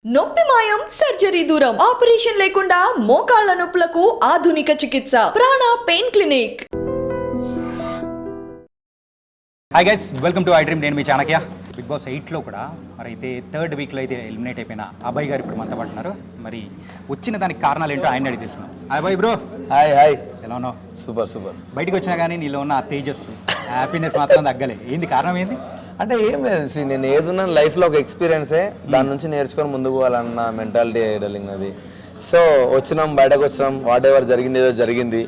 నొప్పి మాయం సర్జరీ దూరం ఆపరేషన్ లేకుండా మోకాళ్ల నొప్పులకు ఆధునిక చికిత్స ప్రాణ pain clinic. Hi guys, welcome to I dream. నేను మీ చాణక్య. బిగ్ బాస్ 8లో కూడా మరి అయితే థర్డ్ వీక్లో అయితే ఎలిమినేట్ అయిపోయిన అబ్బాయి గారు ఇప్పుడు మనతో పడుతున్నారు. మరి వచ్చిన దానికి కారణాలు ఏంటో ఆయన అడిగి తెలుసుకున్నాం. అబ్బాయి బ్రో, హాయ్ హాయ్, ఎలా ఉన్నావు? Super super. బయటకు వచ్చినా కానీ నీలో ఉన్న ఆ తేజస్సు, హ్యాపీనెస్ మాత్రం తగ్గలే. ఏంది కారణం? ఏంది అంటే ఏం లేదు, నేను ఏదున్నా లైఫ్లో ఒక ఎక్స్పీరియన్సే, దాని నుంచి నేర్చుకొని ముందుకు పోవాలన్న మెంటాలిటీ డలింగ్ అది. సో వచ్చినాం, బయటకు వచ్చినాం, వాట్ ఎవర్ జరిగింది ఏదో జరిగింది,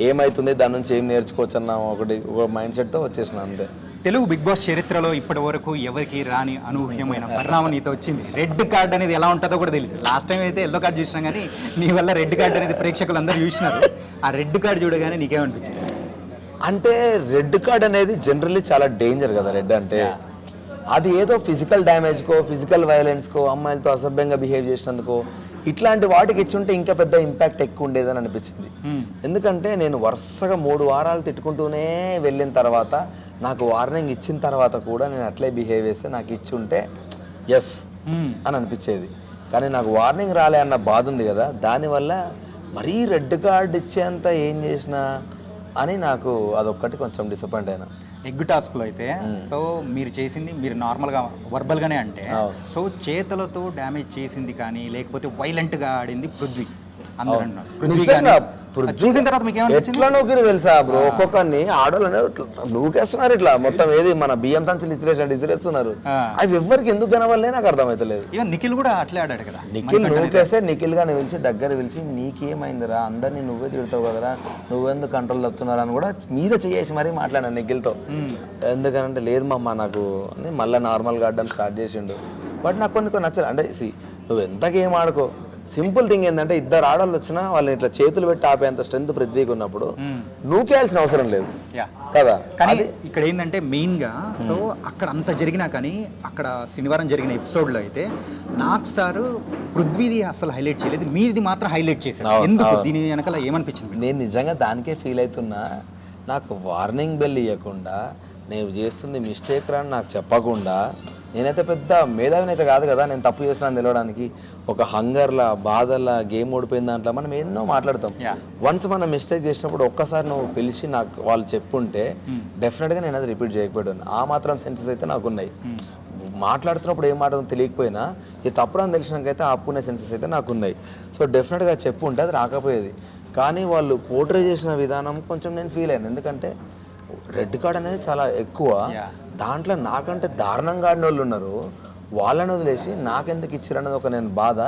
ఏమవుతుంది దాని నుంచి ఏం నేర్చుకోవచ్చు అన్న ఒక మైండ్ సెట్తో వచ్చేసిన అంతే. తెలుగు బిగ్ బాస్ చరిత్రలో ఇప్పటి వరకు ఎవరికి రాని అనూహ్యమైన పరిణామం నీతో వచ్చింది. రెడ్ కార్డ్ అనేది ఎలా ఉంటుందో కూడా తెలియదు. లాస్ట్ టైం అయితే ఎల్లో కార్డ్ చూసినాం, కానీ నీ వల్ల రెడ్ కార్డ్ అనేది ప్రేక్షకులు అందరూ చూసినారు. ఆ రెడ్ కార్డ్ చూడగానే నీకేమనిపించింది? అంటే రెడ్ కార్డ్ అనేది జనరల్లీ చాలా డేంజర్ కదా. రెడ్ అంటే అది ఏదో ఫిజికల్ డ్యామేజ్కో, ఫిజికల్ వైలెన్స్కో, అమ్మాయిలతో అసభ్యంగా బిహేవ్ చేసినందుకో, ఇట్లాంటి వాటికి ఇచ్చుంటే ఇంకా పెద్ద ఇంపాక్ట్ ఎక్కువ ఉండేదని అనిపించింది. ఎందుకంటే నేను వరుసగా 3 వారాలు తిట్టుకుంటూనే వెళ్ళిన తర్వాత, నాకు వార్నింగ్ ఇచ్చిన తర్వాత కూడా నేను అట్లే బిహేవ్ చేస్తే నాకు ఇచ్చి ఉంటే ఎస్ అని అనిపించేది. కానీ నాకు వార్నింగ్ రాలే అన్న బాధ ఉంది కదా, దానివల్ల మరీ రెడ్ కార్డ్ ఇచ్చేంత ఏం చేసినా అని నాకు అదొక్కటి కొంచెం డిసప్పాయింట్ అయినా. ఎగ్ టాస్క్లో అయితే సో మీరు చేసింది, మీరు నార్మల్గా వర్బల్గానే అంటే, సో చేతులతో డ్యామేజ్ చేసింది కానీ లేకపోతే వైలెంట్గా ఆడింది పృథ్వీ. అందరూ అన్నారు చూసిన తర్వాత మీకు ఎట్లా నూకిరు తెలుసా బ్రో, ఒక్కొక్కరిని ఆడోళ్ళనే నూకేస్తున్నారు ఇట్లా మొత్తం. ఏది మన బియ్యం సంచులు ఇసిరేస్తున్నారు. అవి ఎవరికి ఎందుకు కనవల్లే నాకు అర్థమవుతలేదు. ఈవెన్ నిఖిల్ కూడా అట్లే ఆడాడు కదా. నిఖిల్ నూకేస్తే నిఖిల్ గాని పిలిచి దగ్గర పిలిచి, నీకేమైందిరా, అందరినీ నువ్వే తిడతావు కదరా, నువ్వెందుకు కంట్రోల్ తప్పుతున్నారా అని కూడా మీద చేసి మరీ మాట్లాడాను నిఖిల్తో. ఎందుకనంటే లేదు మమ్మ నాకు అని మళ్ళీ నార్మల్గా ఆడడం స్టార్ట్ చేసిండు. బట్ నాకు కొన్ని నచ్చలేదు. అంటే నువ్వు ఎంత గేమ్ ఆడుకో, సింపుల్ థింగ్ ఏంటంటే, ఇద్దరు ఆడవాళ్ళు వచ్చినా వాళ్ళని ఇట్లా చేతులు పెట్టి ఆపేంత స్ట్రెంత్ పృథ్వీకి ఉన్నప్పుడు నూకేయాల్సిన అవసరం లేదు కదా. కానీ ఇక్కడ ఏంటంటే మెయిన్గా, సో అక్కడ అంత జరిగినా కానీ అక్కడ శనివారం జరిగిన ఎపిసోడ్లో అయితే నాకు సార్ పృథ్వీది అసలు హైలైట్ చేయలేదు, మీది మాత్రం హైలైట్ చేశారు. ఎందుకు? దీని వెనకాల ఏమనిపించింది? నేను నిజంగా దానికే ఫీల్ అవుతున్నా. నాకు వార్నింగ్ బెల్ ఇవ్వకుండా, నేను చేస్తుంది మిస్టేక్ రా అని నాకు చెప్పకుండా, నేనైతే పెద్ద మేధావిని అయితే కాదు కదా, నేను తప్పు చేస్తున్నాను తెలవడానికి. ఒక హంగర్లా, బాధలా, గేమ్ ఓడిపోయిన దాంట్లో మనం ఎన్నో మాట్లాడతాం. వన్స్ మనం మిస్టేక్ చేసినప్పుడు ఒక్కసారి నువ్వు పిలిచి నాకు వాళ్ళు చెప్పుంటే డెఫినెట్గా నేను అది రిపీట్ చేయకపోయాను. ఆ మాత్రం సెన్సెస్ అయితే నాకు ఉన్నాయి. మాట్లాడుతున్నప్పుడు ఏం మాట్లాడడం తెలియకపోయినా ఈ తప్పుడు అని తెలిసినాకైతే ఆపుకునే సెన్సెస్ అయితే నాకు ఉన్నాయి. సో డెఫినెట్గా చెప్పుంటే అది రాకపోయేది. కానీ వాళ్ళు పోర్ట్రే చేసిన విధానం కొంచెం నేను ఫీల్ అయ్యాను. ఎందుకంటే రెడ్ కార్డ్ అనేది చాలా ఎక్కువ, దాంట్లో నాకంటే దారుణంగా ఆడిన వాళ్ళు ఉన్నారు. వాళ్ళని వదిలేసి నాకెందుకు ఇచ్చారన్నది ఒక నేను బాధ.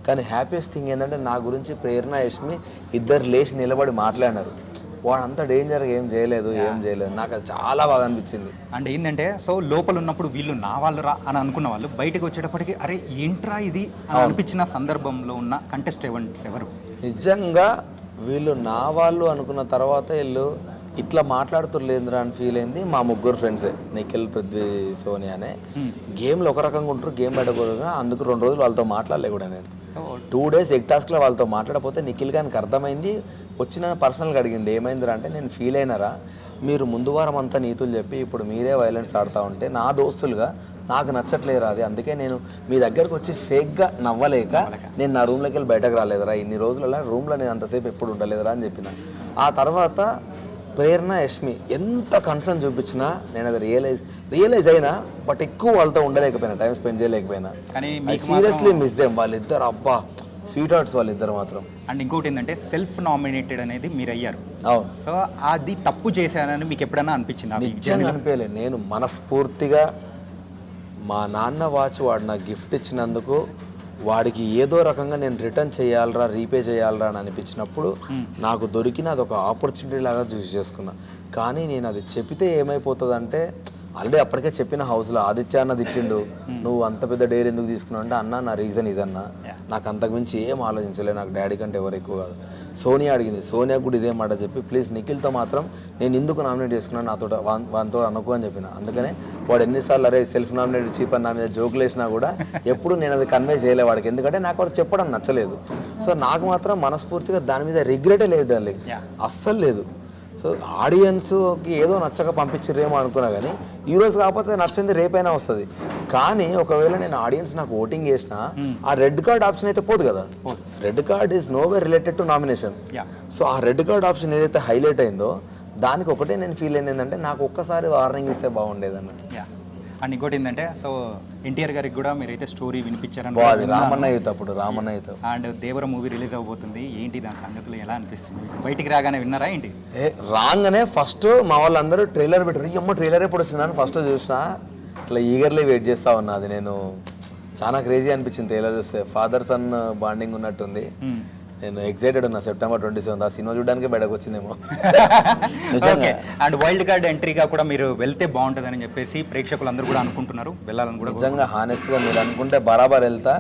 కానీ హ్యాపీయెస్ట్ థింగ్ ఏంటంటే, నా గురించి ప్రేరణ, యష్మి ఇద్దరు లేచి నిలబడి మాట్లాడినారు. వాడు అంత డేంజర్గా ఏం చేయలేదు. నాకు అది చాలా బాగా అనిపించింది. అంటే ఏంటంటే, సో లోపల ఉన్నప్పుడు వీళ్ళు నా వాళ్ళు రా అని అనుకున్న వాళ్ళు బయటకు వచ్చేటప్పటికి అరే ఏంట్రా ఇది అని అనిపించిన సందర్భంలో ఉన్న కంటెస్టెంట్స్ ఎవరు? నిజంగా వీళ్ళు నా వాళ్ళు అనుకున్న తర్వాత వీళ్ళు ఇట్లా మాట్లాడుతుర్లేదురా అని ఫీల్ అయింది మా 3 ఫ్రెండ్సే, నిఖిల్, పృథ్వీ, సోనియా అనే. గేమ్లో ఒక రకంగా ఉంటారు, గేమ్ బయట కూడా. అందుకు 2 రోజులు వాళ్ళతో మాట్లాడలే కూడా నేను. 2 డేస్ ఎగ్ టాస్క్లో వాళ్ళతో మాట్లాడకపోతే నిఖిల్ గారికి అర్థమైంది. వచ్చిన పర్సనల్గా అడిగింది, ఏమైందిరా అంటే, నేను ఫీల్ అయినారా, మీరు ముందు వారం అంతా నీతులు చెప్పి ఇప్పుడు మీరే వైలెన్స్ ఆడుతూ ఉంటే నా దోస్తులుగా నాకు నచ్చట్లేదురా అది. అందుకే నేను మీ దగ్గరకు వచ్చి ఫేక్గా నవ్వలేక నేను నా రూమ్లోకి వెళ్ళి బయటకు రాలేదురా, ఇన్ని రోజులలో రూమ్లో నేను అంతసేపు ఎప్పుడు ఉండలేదురా అని చెప్పిన. ఆ తర్వాత ప్రేరణ, యష్మి ఎంత కన్సర్న్ చూపించినా నేను అది రియలైజ్ అయినా. బట్ ఎక్కువ వాళ్ళతో ఉండలేకపోయినా, టైం స్పెండ్ చేయలేకపోయినా. Seriously miss them. వాళ్ళిద్దరు అబ్బా స్వీట్ హార్ట్స్ వాళ్ళిద్దరు మాత్రం. అండ్ ఇంకోటి ఏంటంటే, సెల్ఫ్ నామినేటెడ్ అనేది మీరు అయ్యారు. అవును. సో అది తప్పు చేశానని మీకు ఎప్పుడైనా అనిపించింది? నిజంగా అనిపించలేదు. నేను మనస్ఫూర్తిగా మా నాన్న వాచ్ వాడు నాకు గిఫ్ట్ ఇచ్చినందుకు వాడికి ఏదో రకంగా నేను రిటర్న్ చేయాలరా, రీపే చేయాలరా అని అనిపించినప్పుడు నాకు దొరికిన అదొక ఆపర్చునిటీ లాగా చూస్ చేసుకున్నా. కానీ నేను అది చెప్తే ఏమైపోతుందంటే, ఆల్రెడీ అప్పటికే చెప్పిన హౌస్లో ఆదిత్య అన్న తిట్టిండు, నువ్వు అంత పెద్ద డేర్ ఎందుకు తీసుకున్నావు అంటే, అన్న నా రీజన్ ఇదన్నా, నాకు అంతకుమించి ఏం ఆలోచించలే, నాకు డాడీ కంటే ఎవరు ఎక్కువ కాదు. సోనియా అడిగింది, సోనియా కూడా ఇదే మాట చెప్పి, ప్లీజ్ నిఖిల్తో మాత్రం నేను ఎందుకు నామినేట్ చేసుకున్నాను, నాతో వానితో అనుకో అని చెప్పిన. అందుకనే వాడు ఎన్నిసార్లు అరే సెల్ఫ్ నామినేట్ చీప్ అని నా మీద జోకులు వేసినా కూడా ఎప్పుడు నేను అది కన్వే చేయలే వాడికి. ఎందుకంటే నాకు వాడు చెప్పడం నచ్చలేదు. సో నాకు మాత్రం మనస్ఫూర్తిగా దాని మీద రిగ్రెటే లేదు, అస్సలు లేదు. సో ఆడియన్స్కి ఏదో నచ్చక పంపించిర్రేమో అనుకున్నా కానీ ఈరోజు కాకపోతే నచ్చింది రేపైనా వస్తుంది. కానీ ఒకవేళ నేను ఆడియన్స్ నాకు ఓటింగ్ చేసినా ఆ రెడ్ కార్డ్ ఆప్షన్ అయితే పోదు కదా. Red card is nowhere related to nomination. So ఆ రెడ్ కార్డ్ ఆప్షన్ ఏదైతే హైలైట్ అయిందో దానికి ఒకటే నేను ఫీల్ అయింది ఏంటంటే నాకు ఒక్కసారి వార్నింగ్ ఇస్తే బాగుండేది అన్నట్టు. అండ్ ఇంకోటి ఏంటంటే సో ఎన్టీఆర్ గారికి కూడా మీరైతే స్టోరీ వినిపించారని అది రామన్న యూత్ అప్పుడు Ramanna youth. And Devara movie release అవబోతుంది, ఏంటి దాని సంగతులు ఎలా అనిపిస్తుంది? బయటికి రాగానే విన్నారా ఏంటి? రాగానే ఫస్ట్ మా వాళ్ళందరూ ట్రైలర్ పెట్టారు. అమ్మ ట్రైలర్ ఎప్పుడు వచ్చిందని ఫస్ట్ చూసిన ఇట్లా ఈగర్లీ వెయిట్ చేస్తా ఉన్నా. అది నేను చాలా క్రేజీ అనిపించింది ట్రైలర్ చూస్తే. ఫాదర్ సన్ బాండింగ్ ఉన్నట్టుంది. నేను ఎక్సైటెడ్ ఉన్నా. సెప్టెంబర్ 27 ఆ సినిమా చూడడానికి బయటకు వచ్చిందేమో. నిజంగా. అండ్ వైల్డ్ కార్డ్ ఎంట్రీగా కూడా మీరు వెళ్తే బాగుంటుందని చెప్పేసి ప్రేక్షకులు అందరూ కూడా అనుకుంటున్నారు, వెళ్ళాలని కూడా. నిజంగా హానెస్ట్గా మీరు అనుకుంటే బరాబర్ వెళ్తా.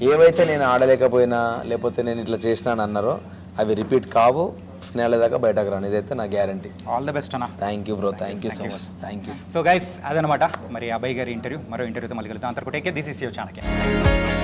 ఏవైతే నేను ఆడలేకపోయినా లేకపోతే నేను ఇట్లా చేసినాను అన్నారో అవి రిపీట్ కావు. ఫినాలే దాకా బయటకు రాను, ఇదైతే నా గ్యారంటీ. ఆల్ ద బెస్ట్ అన్న. Thank you bro, thank you so much, thank you. So guys అదనమాట మరి అభయ్ గారి ఇంటర్వ్యూ. మరో ఇంటర్వ్యూతో మళ్ళీ వెళ్తాం. అంతకు take care. This is your channel.